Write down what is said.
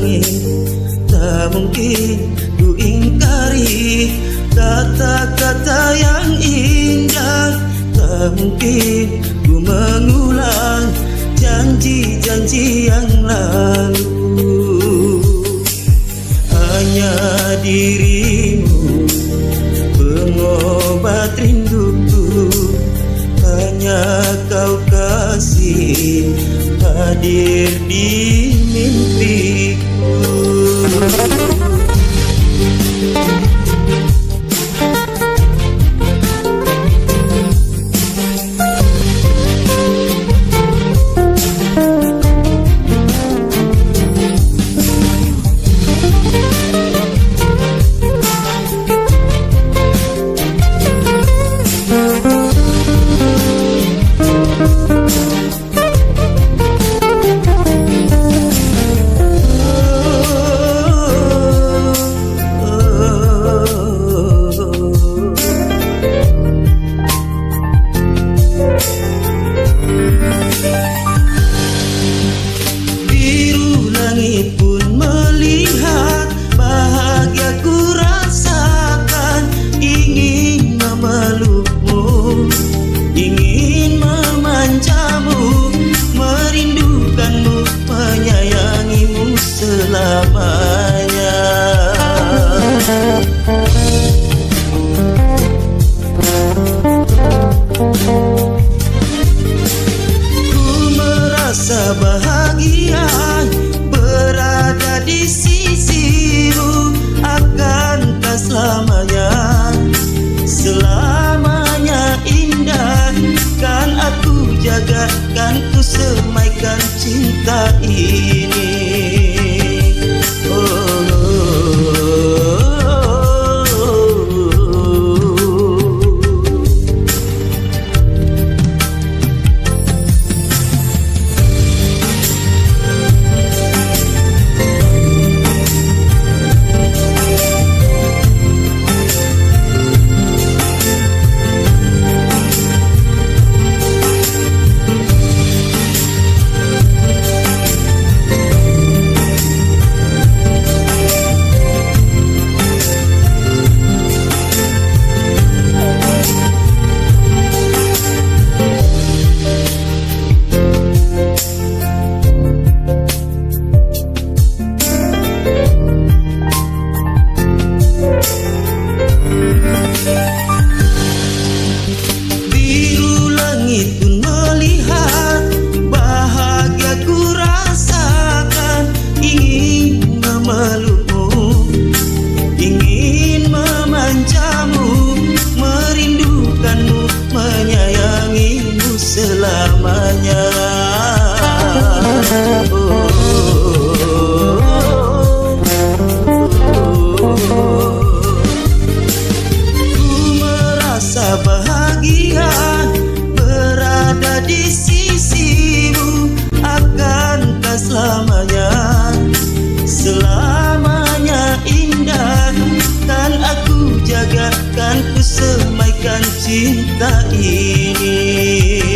langit. Tak mungkin ku ingkari kata-kata yang indah. Tak mungkin ku mengulang janji-janji yang lalu. Hanya dirimu pengobat rinduku, hanya kau kasih hadir di mimpiku. Langit pun melihat bahagia ku rasakan. Ingin memelukmu, ingin memanjamu, merindukanmu, menyayangimu selamanya. Ku merasa bahagia berada di sisimu. Akankah selamanya, selamanya indah? Kan aku jaga, kan ku semaikan cinta ini. Biru langit pun melihat bahagia ku rasakan. Ingin memelukmu, ingin memanjamu, merindukanmu, menyayangimu selamanya. Bahagia berada di sisimu. Akankah selamanya, selamanya indah? Kan aku jaga, kan ku semaikan cinta ini.